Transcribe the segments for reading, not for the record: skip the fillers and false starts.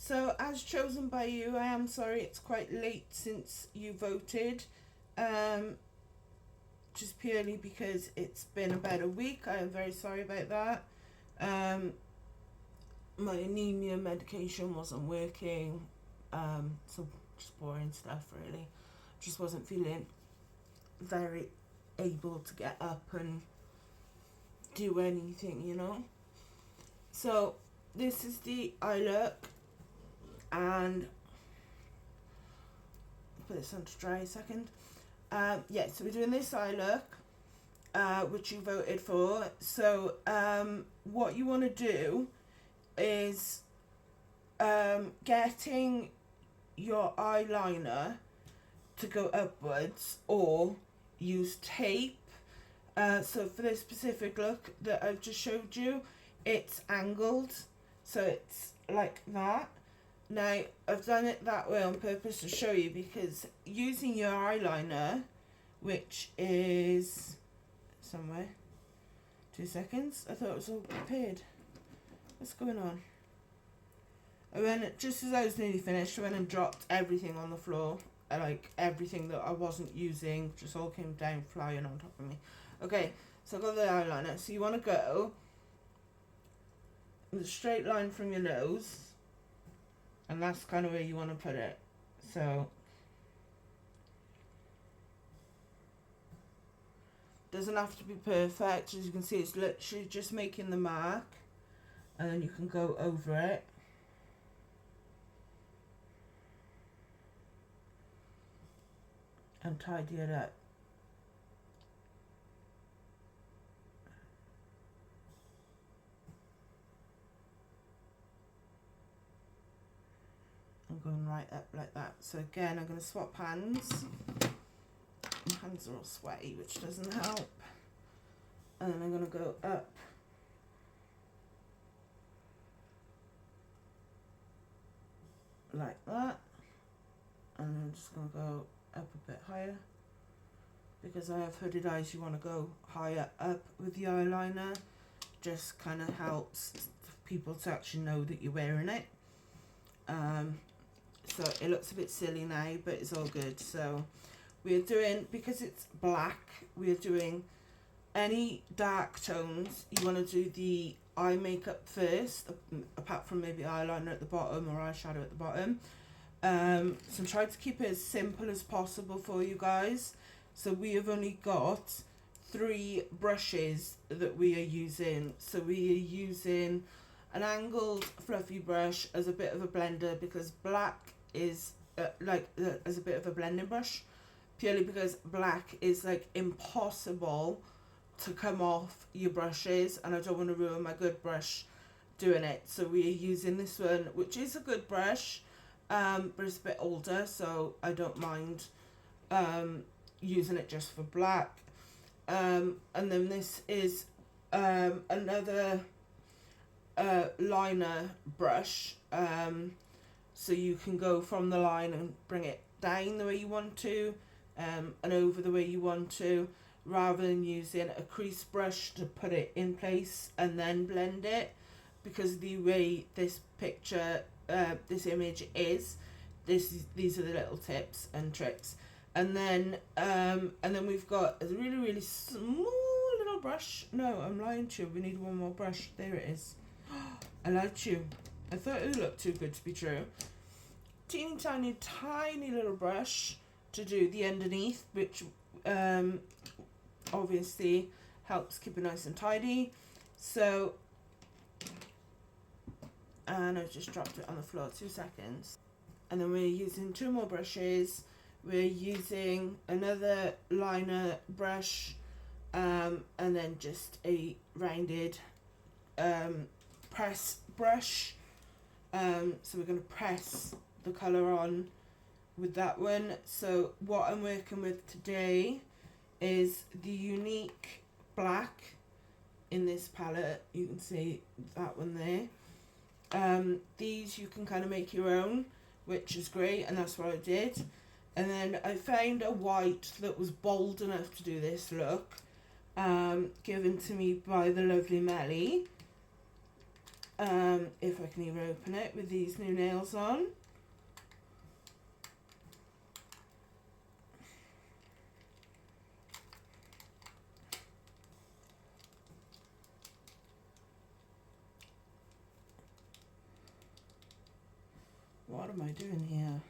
So as chosen by you, I am sorry it's quite late since you voted. Um, just purely because it's been about a week. I am very sorry about that. My anemia medication wasn't working. So just boring stuff really. Just wasn't feeling very able to get up and do anything, you know. So this is the eye look, and put this on to dry a second. Yeah, so we're doing this eye look, which you voted for. So what you want to do is getting your eyeliner to go upwards or use tape. So for this specific look that I've just showed you, it's angled, so it's like that. Now I've done it that way on purpose to show you, because using your eyeliner, which is somewhere, 2 seconds, I thought it was all prepared. What's going on? I went, just as I was nearly finished, I went and dropped everything on the floor. Like everything that I wasn't using just all came down flying on top of me. Okay, so I've got the eyeliner. So you want to go with a straight line from your nose, and that's kind of where you want to put it. So doesn't have to be perfect. As you can see, it's literally just making the mark, and then you can go over it. And tidy it up. I'm going right up like that. So again, I'm going to swap hands. My hands are all sweaty, which doesn't help. And then I'm going to go up like that. And I'm just going to go up a bit higher. Because I have hooded eyes, you want to go higher up with the eyeliner. Just kind of helps people to actually know that you're wearing it. So it looks a bit silly now, but it's all good. So we're doing, because it's black, we're doing any dark tones. You want to do the eye makeup first, apart from maybe eyeliner at the bottom or eyeshadow at the bottom. So I'm trying to keep it as simple as possible for you guys. So we have only got 3 brushes that we are using. So we are using an angled fluffy brush as a bit of a blender, because black is as a bit of a blending brush, purely because black is like impossible to come off your brushes, and I don't want to ruin my good brush doing it. So we are using this one, which is a good brush, but it's a bit older, so I don't mind using it just for black. And then this is another liner brush, so you can go from the line and bring it down the way you want to, and over the way you want to, rather than using a crease brush to put it in place and then blend it, because the way this picture, this image is, these are the little tips and tricks. And then we've got a really, really small little brush. No, I'm lying to you. We need one more brush. There it is. I lied to you. I thought it would look too good to be true. Teeny tiny, tiny little brush to do the underneath, which obviously helps keep it nice and tidy. So, and I've just dropped it on the floor, 2 seconds. And then we're using 2 more brushes. We're using another liner brush, and then just a rounded press brush. So we're going to press the colour on with that one. So what I'm working with today is the Unique Black in this palette. You can see that one there. These you can kind of make your own, which is great, and that's what I did. And then I found a white that was bold enough to do this look, given to me by the lovely Melly. if I can even open it with these new nails on. What am I doing here?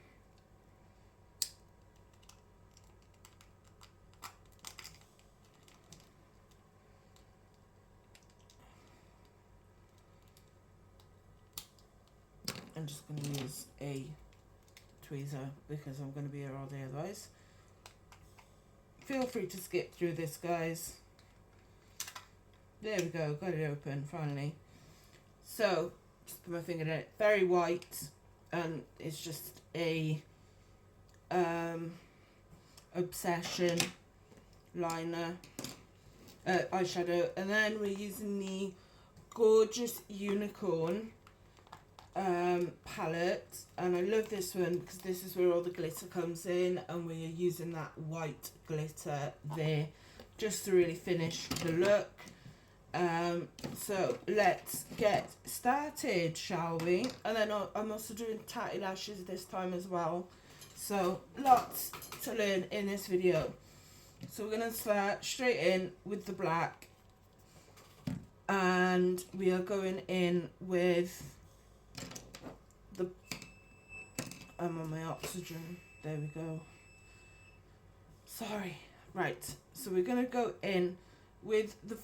I'm just going to use a tweezer because I'm going to be here all day otherwise. Feel free to skip through this, guys. There we go, got it open finally. So, just put my finger in it. Very white, and it's just a Obsession liner, eyeshadow, and then we're using the gorgeous Unicorn palette, and I love this one because this is where all the glitter comes in, and we're using that white glitter there just to really finish the look. So let's get started, shall we? And then I'm also doing tatty lashes this time as well, so lots to learn in this video. So we're going to start straight in with the black, and we are going in with the, I'm on my oxygen, there we go, sorry. Right, so we're going to go in with the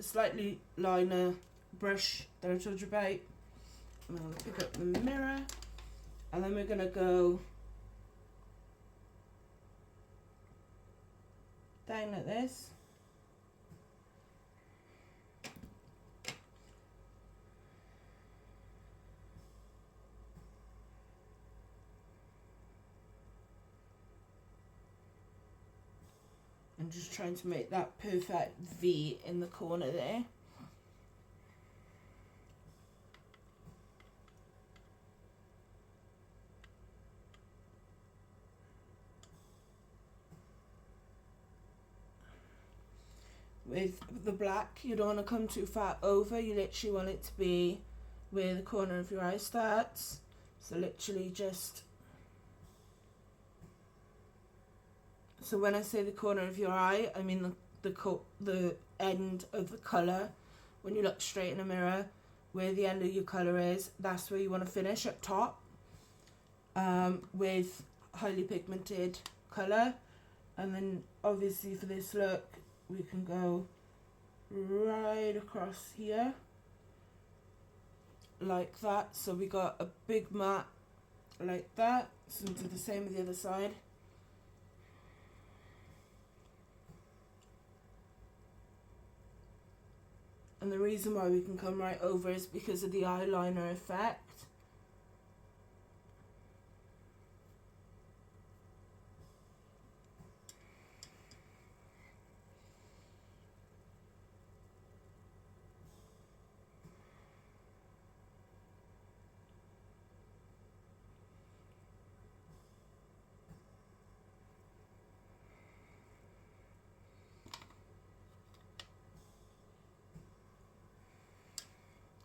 slightly liner brush that I told you about. I'm going to pick up the mirror, and then we're going to go down like this. I'm just trying to make that perfect V in the corner there. With the black, you don't want to come too far over. You literally want it to be where the corner of your eye starts. So literally just, so when I say the corner of your eye, I mean the end of the colour. When you look straight in a mirror, where the end of your colour is, that's where you want to finish up top, with highly pigmented colour. And then obviously for this look, we can go right across here like that. So we got a big mat like that. So we'll do the same with the other side. And the reason why we can come right over is because of the eyeliner effect.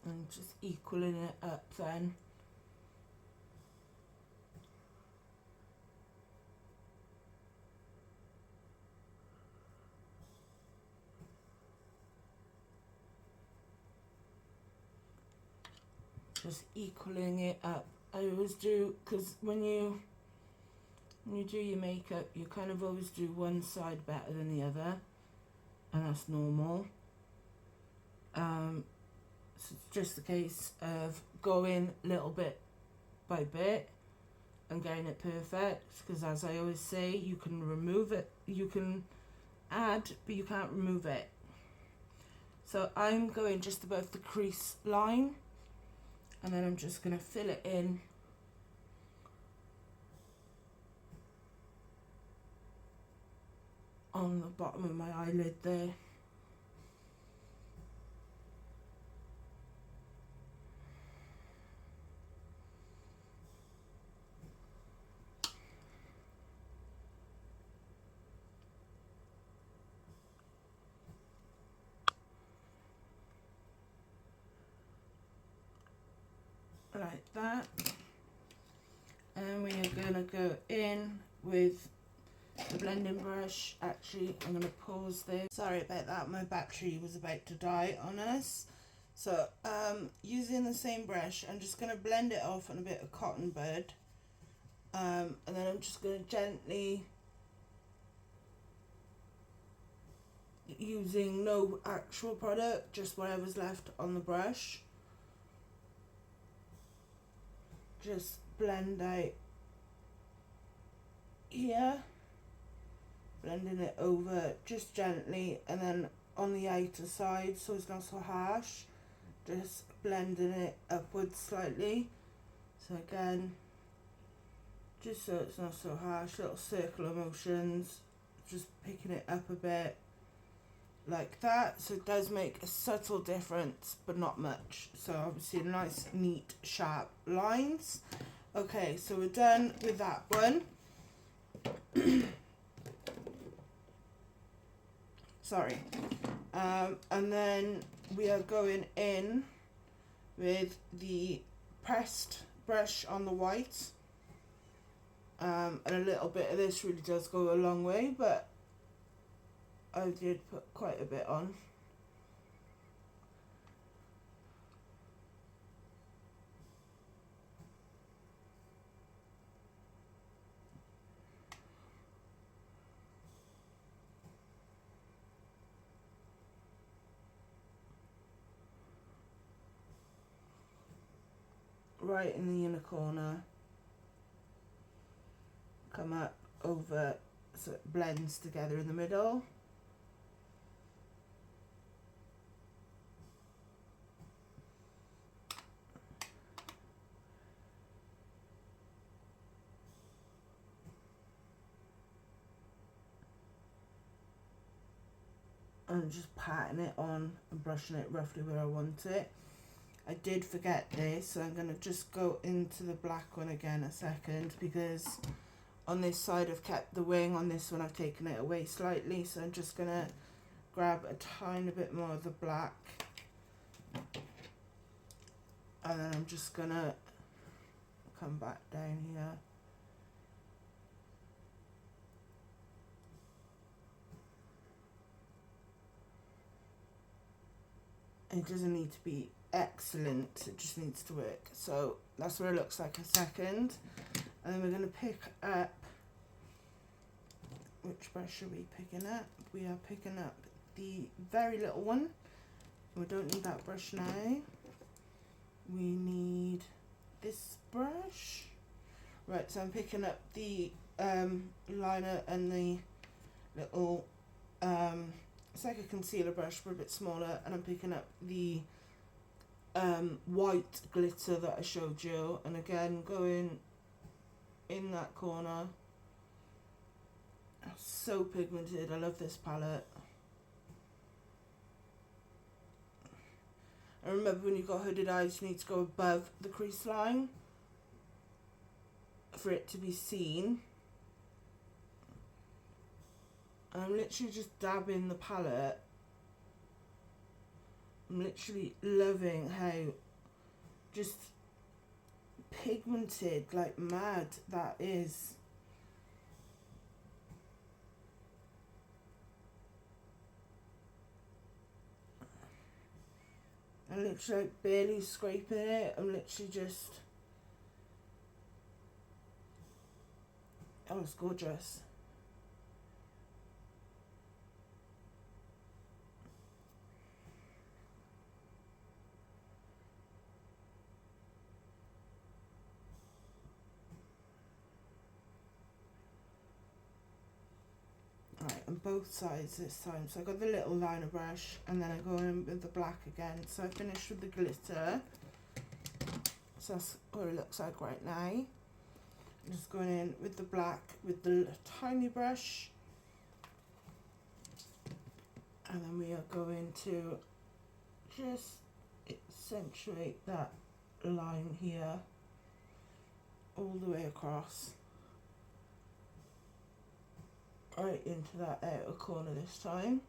And just equaling it up then. Just equaling it up. I always do, because when you do your makeup, you kind of always do one side better than the other, and that's normal. So it's just a case of going little bit by bit and getting it perfect, because as I always say, you can remove it, you can add, but you can't remove it. So I'm going just above the crease line, and then I'm just going to fill it in on the bottom of my eyelid there. that. And we are going to go in with the blending brush. Actually, I'm going to pause this. Sorry about that, my battery was about to die on us. So using the same brush, I'm just going to blend it off on a bit of cotton bud. And then I'm just going to gently, using no actual product, just whatever's left on the brush, just blend out here, blending it over just gently, and then on the outer side so it's not so harsh, just blending it upwards slightly. So again, just so it's not so harsh, little circular motions, just picking it up a bit like that. So it does make a subtle difference, but not much. So obviously nice, neat, sharp lines. Okay, so we're done with that one. Sorry. And then we are going in with the pressed brush on the white. And a little bit of this really does go a long way, but I did put quite a bit on. Right in the inner corner, come up over so it blends together in the middle. And just patting it on and brushing it roughly where I want it. I did forget this, so I'm going to just go into the black one again a second, because on this side I've kept the wing, on this one I've taken it away slightly, so I'm just going to grab a tiny bit more of the black, and then I'm just going to come back down here. It doesn't need to be excellent, it just needs to work. So that's what it looks like a second. And then we're going to pick up, which brush are we picking up? We are picking up the very little one. We don't need that brush now. We need this brush. Right, so I'm picking up the liner and the little it's like a concealer brush but a bit smaller, and I'm picking up the white glitter that I showed you, and again going in that corner. So pigmented, I love this palette. And remember, when you've got hooded eyes, you need to go above the crease line for it to be seen. I'm literally just dabbing the palette. I'm literally loving how just pigmented like mad that is. I'm literally like barely scraping it. I'm literally just, oh, it's gorgeous. Right, on both sides this time. So I got the little liner brush, and then I go in with the black again. So I finished with the glitter. So that's what it looks like right now. I'm just going in with the black with the tiny brush. And then we are going to just accentuate that line here all the way across. Right into that outer corner this time.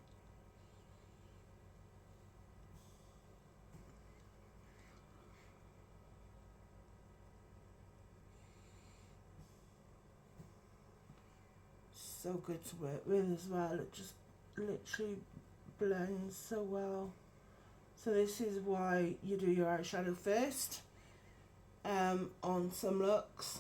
so good to work with as well. It just literally blends so well. So this is why you do your eyeshadow first on some looks.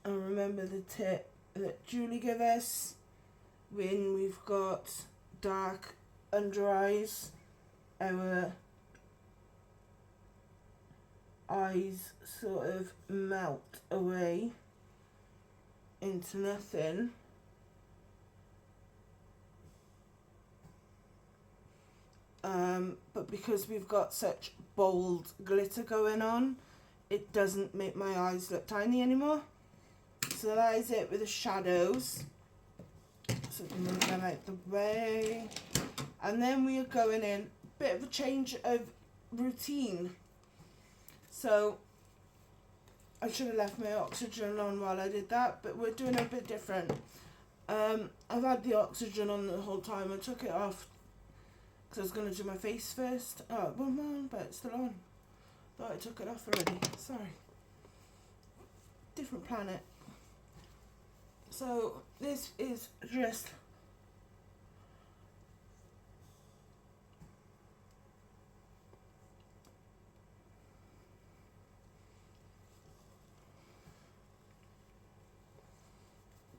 And remember the tip that Julie gave us when we've got dark under eyes, our eyes sort of melt away into nothing. But because we've got such bold glitter going on, it doesn't make my eyes look tiny anymore. So that is it with the shadows. So we can move them out the way. And then we are going in a bit of a change of routine. So I should have left my oxygen on while I did that, but we're doing it a bit different. I've had the oxygen on the whole time. I took it off because I was going to do my face first. Oh, well, but it's still on. Thought I took it off already. Sorry. Different planet. So this is just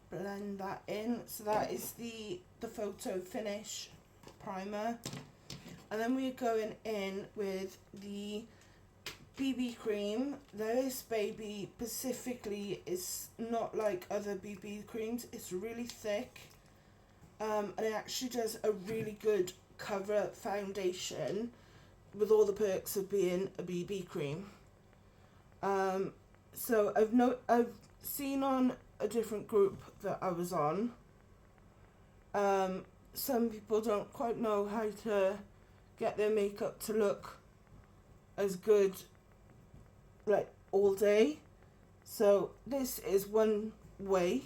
blend that in. So that is the photo finish primer, and then we're going in with the BB cream. This baby specifically is not like other BB creams. It's really thick, and it actually does a really good cover foundation with all the perks of being a BB cream. So I've seen on a different group that I was on, some people don't quite know how to get their makeup to look as good like all day. So this is one way.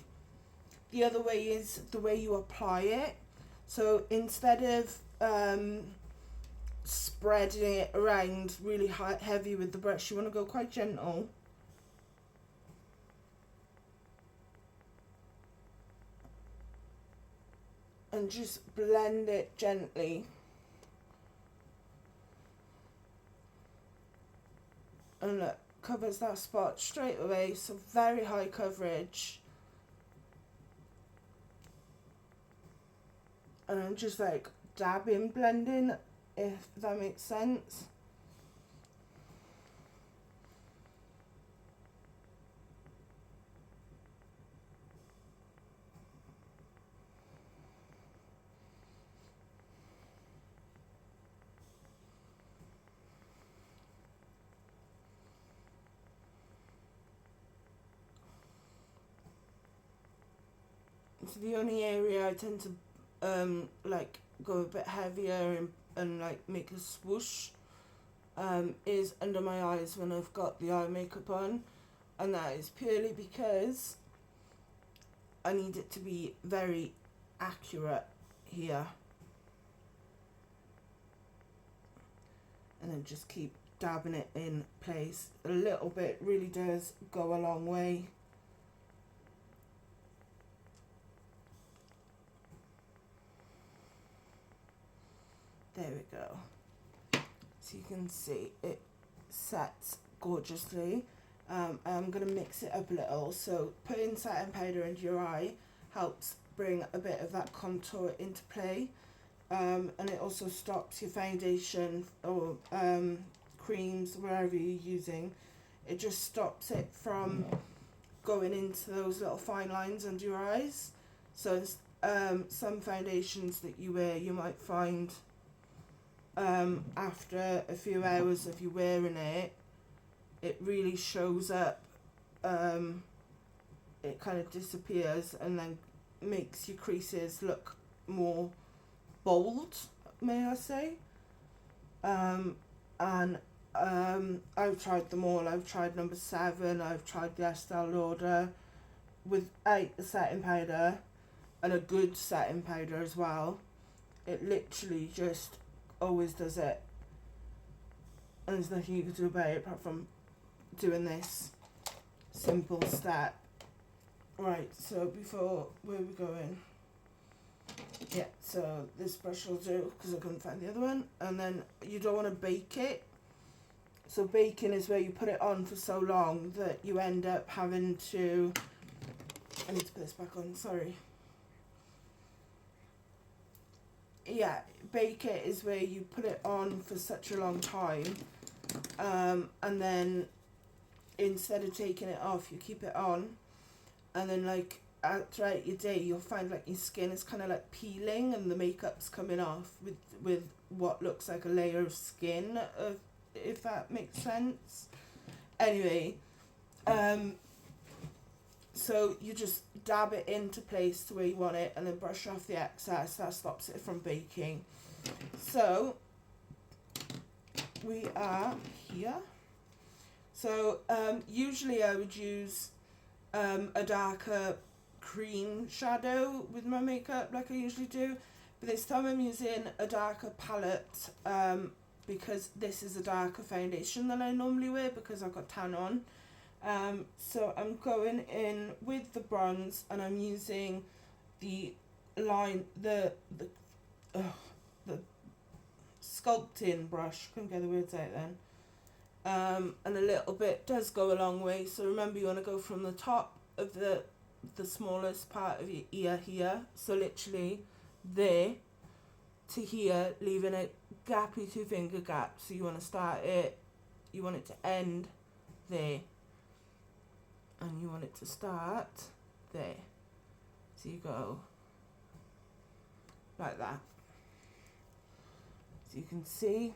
The other way is the way you apply it. So instead of spreading it around really heavy with the brush, you want to go quite gentle. And just blend it gently. And look, covers that spot straight away, so very high coverage. And I'm just like dabbing, blending, if that makes sense. It's the only area I tend to like go a bit heavier and like make a swoosh is under my eyes when I've got the eye makeup on, and that is purely because I need it to be very accurate here, and then just keep dabbing it in place. A little bit really does go a long way. There we go. So you can see it sets gorgeously. I'm going to mix it up a little. So putting satin powder into your eye helps bring a bit of that contour into play. And it also stops your foundation or creams, wherever you're using. It just stops it from going into those little fine lines under your eyes. So some foundations that you wear, you might find after a few hours of you wearing it, it really shows up. It kind of disappears and then makes your creases look more bold, may I say. And I've tried them all. I've tried number 7, I've tried the Estee Lauder without the setting powder, and a good setting powder as well. It literally just always does it, and there's nothing you can do about it apart from doing this simple step. Right, so before, where are we going? Yeah, so this brush will do because I couldn't find the other one. And then you don't want to bake it. So baking is where you put it on for so long that you end up having to, I need to put this back on, sorry. Yeah, bake it is where you put it on for such a long time, and then instead of taking it off, you keep it on, and then like throughout your day you'll find like your skin is kind of like peeling and the makeup's coming off with what looks like a layer of skin, if that makes sense. Anyway, so you just dab it into place to where you want it and then brush off the excess. That stops it from baking. So we are here. So usually I would use a darker cream shadow with my makeup like I usually do, but this time I'm using a darker palette because this is a darker foundation than I normally wear because I've got tan on. So I'm going in with the bronze and I'm using the line, the sculpting brush, couldn't get the words out then, and a little bit does go a long way. So remember, you want to go from the top of the smallest part of your ear here, so literally there to here, leaving a gappy 2-finger gap. So you want to start it, you want it to end there, and you want it to start there. So you go like that. So you can see.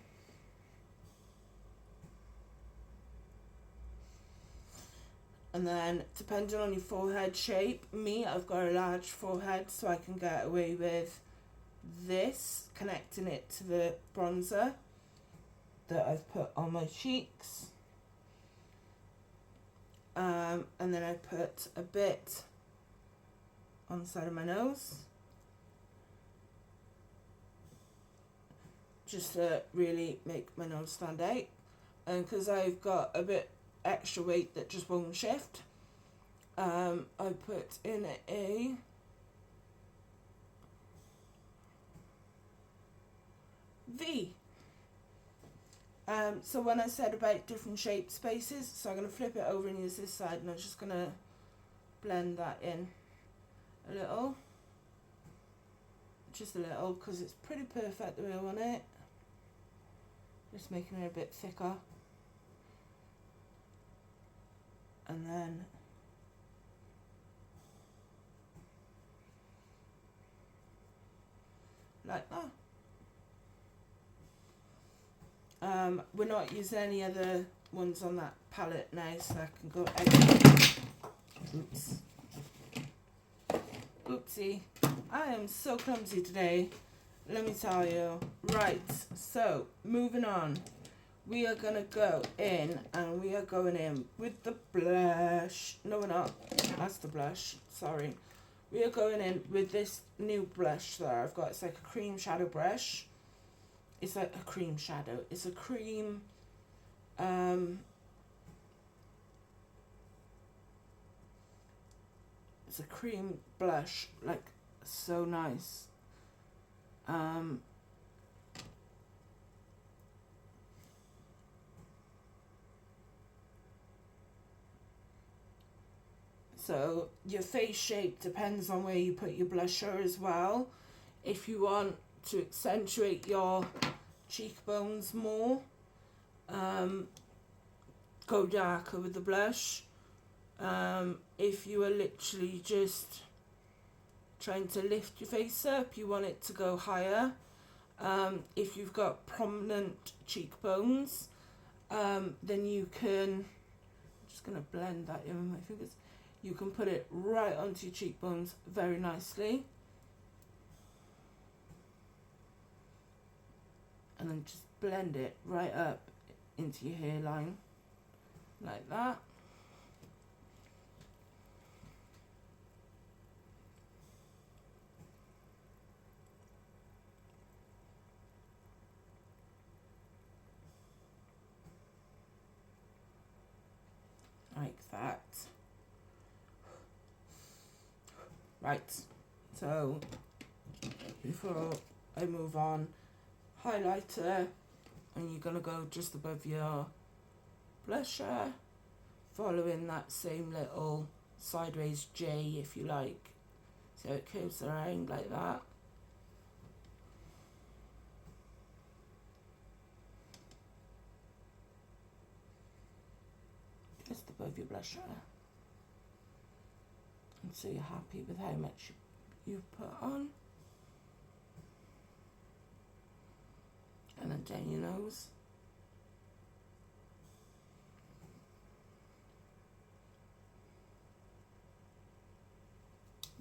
And then depending on your forehead shape, I've got a large forehead, so I can get away with this, connecting it to the bronzer that I've put on my cheeks. And then I put a bit on the side of my nose, just to really make my nose stand out. And because I've got a bit extra weight that just won't shift, I put in a V. So when I said about different shape spaces, so I'm going to flip it over and use this side, and I'm just going to blend that in a little, just a little, because it's pretty perfect the way I want it, just making it a bit thicker. And then like that. We're not using any other ones on that palette now, so I can go out. Oops. Oopsie. I am so clumsy today, let me tell you. Right, so moving on. We are going to go in, and we are going in with the blush. No, we're not. That's the blush. Sorry. We are going in with this new blush that I've got. It's like a cream shadow brush. It's like a cream shadow. It's a cream, it's a cream blush, like so nice. So your face shape depends on where you put your blusher as well. If you want to accentuate your cheekbones more, go darker with the blush. If you are literally just trying to lift your face up, you want it to go higher. If you've got prominent cheekbones, then you can, I'm just going to blend that in with my fingers, you can put it right onto your cheekbones very nicely. And then just blend it right up into your hairline, like that. Right, so before I move on, highlighter, and you're going to go just above your blusher, following that same little sideways J, if you like, so it curves around like that. Just above your blusher, and so you're happy with how much you've put on. And then down your nose.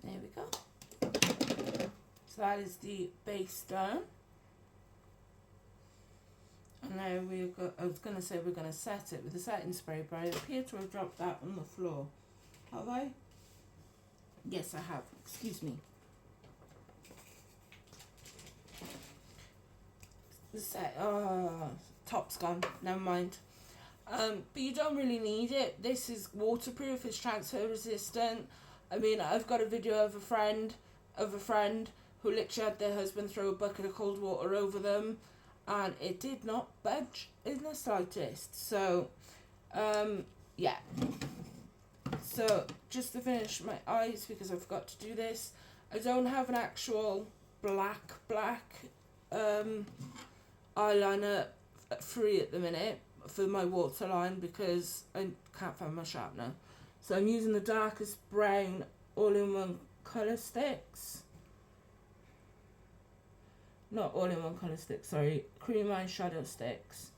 There we go. So that is the base done. And now I was going to say we're going to set it with a setting spray, but I appear to have dropped that on the floor. Have I? Yes, I have. Excuse me. Top's gone, never mind. But you don't really need it. This is waterproof, it's transfer resistant. I mean, I've got a video of a friend who literally had their husband throw a bucket of cold water over them, and it did not budge in the slightest. So yeah, so just to finish my eyes, because I forgot to do this, I don't have an actual black eyeliner free at the minute for my waterline because I can't find my sharpener. So I'm using the darkest brown all-in-one colour sticks. Not all-in-one colour sticks, sorry, cream eyeshadow sticks.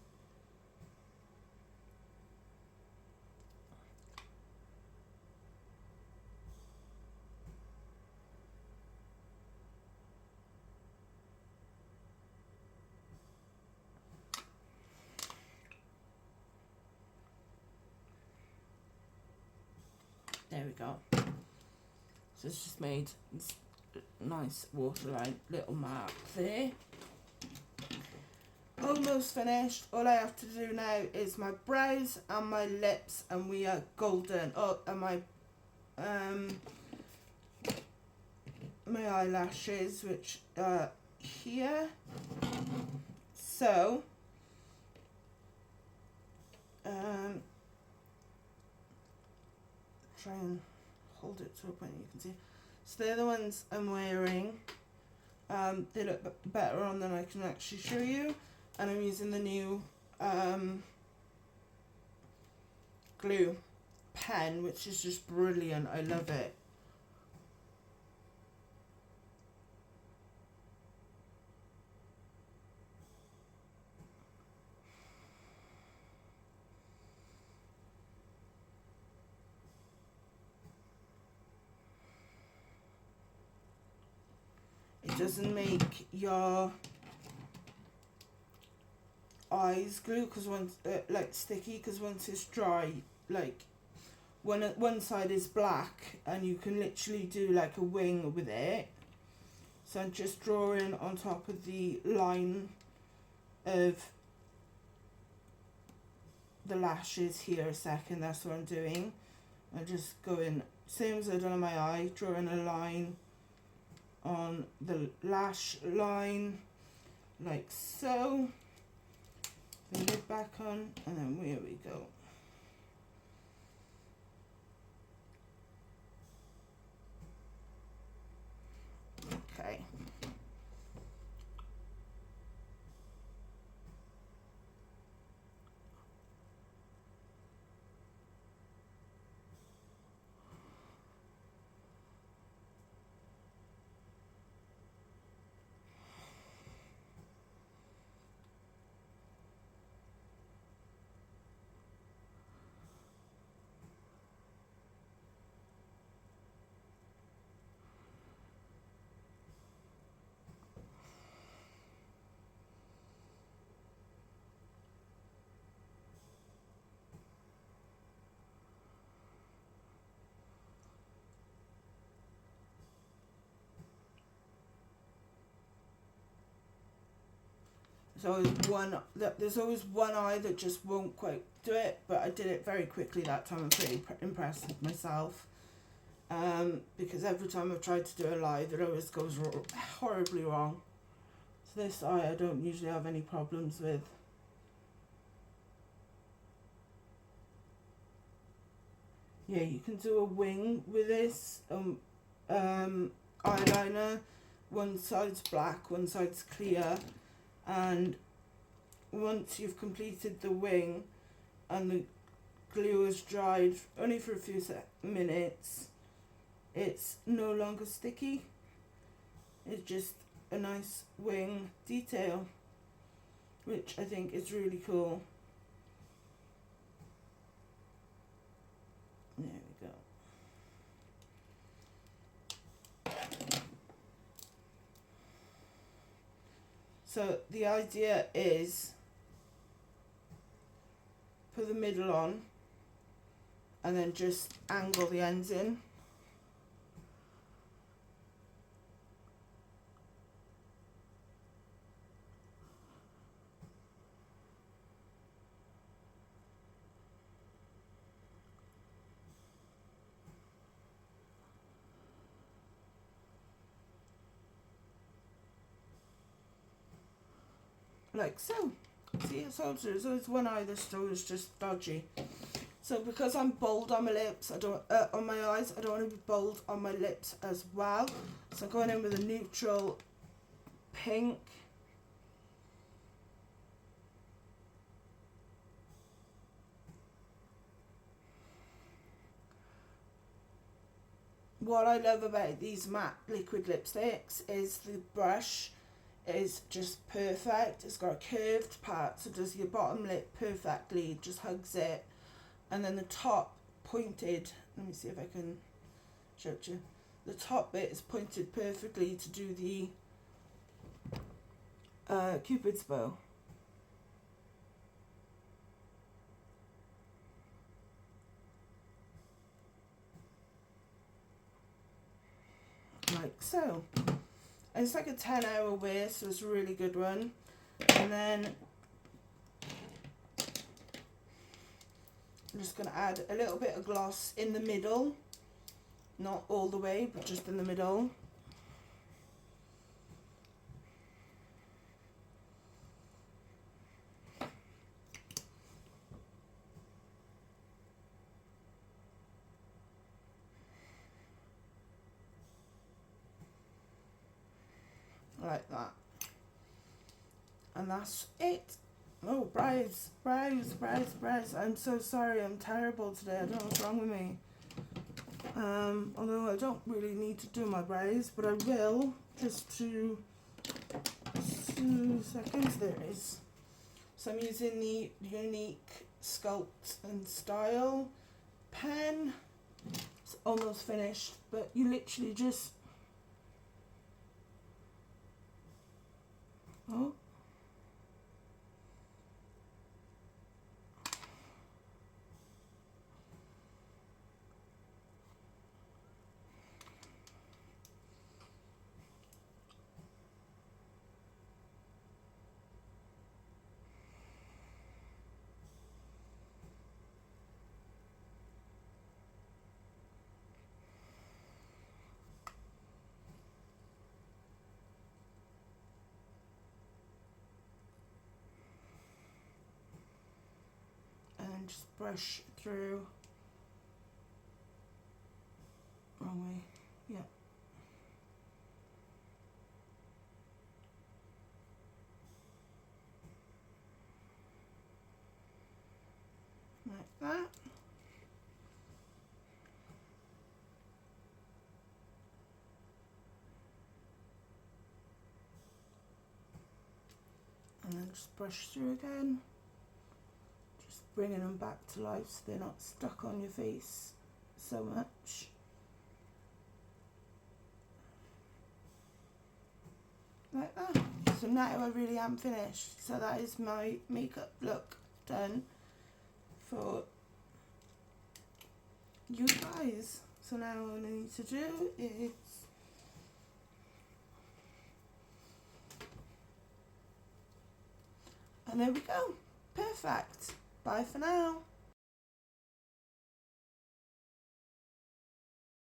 There we go. So it's just made this nice waterline little mark there. Almost finished. All I have to do now is my brows and my lips, and we are golden. Oh, and my eyelashes, which are here. So try and hold it to a point you can see. So they're the ones I'm wearing. They look better on than I can actually show you, and I'm using the new glue pen, which is just brilliant. I love it. It doesn't make your eyes glue because once like sticky, because once it's dry, like one side is black and you can literally do like a wing with it. So I'm just drawing on top of the line of the lashes here a second. That's what I'm doing. I'm just going same as I done on my eye, drawing a line on the lash line like so. The lid back on, and then here we go. Okay. There's always one eye that just won't quite do it, but I did it very quickly that time. I'm pretty impressed with myself. because every time I've tried to do a live it always goes horribly wrong. So this eye I don't usually have any problems with. Yeah, you can do a wing with this eyeliner. One side's black, one side's clear, and once you've completed the wing and the glue is dried only for a few minutes, it's no longer sticky. It's just a nice wing detail, which I think is really cool. There we go. So the idea is put the middle on and then just angle the ends in. Like so. See, it's all true. So it's one eye that still is just dodgy. So because I'm bold on my lips, I don't on my eyes, I don't want to be bold on my lips as well. So I'm going in with a neutral pink. What I love about these matte liquid lipsticks is the brush is just perfect. It's got a curved part, so does your bottom lip perfectly, just hugs it, and then the top pointed. Let me see if I can show it to you. The top bit is pointed perfectly to do the Cupid's bow. Like so. And it's like a 10-hour wear, so it's a really good one. And then I'm just going to add a little bit of gloss in the middle. Not all the way, but just in the middle. Like that. And that's it. Oh, brows. I'm so sorry, I'm terrible today. I don't know what's wrong with me. Although I don't really need to do my brows, but I will, just to 2 seconds. There it is. So I'm using the Unique Sculpt and Style pen. It's almost finished, but you literally just just brush through. Wrong way. Yeah. Like that. And then just brush through again. Bringing them back to life so they're not stuck on your face so much. Like that. So now I really am finished. So that is my makeup look done for you guys. So now all I need to do is and there we go. Perfect. Bye for now.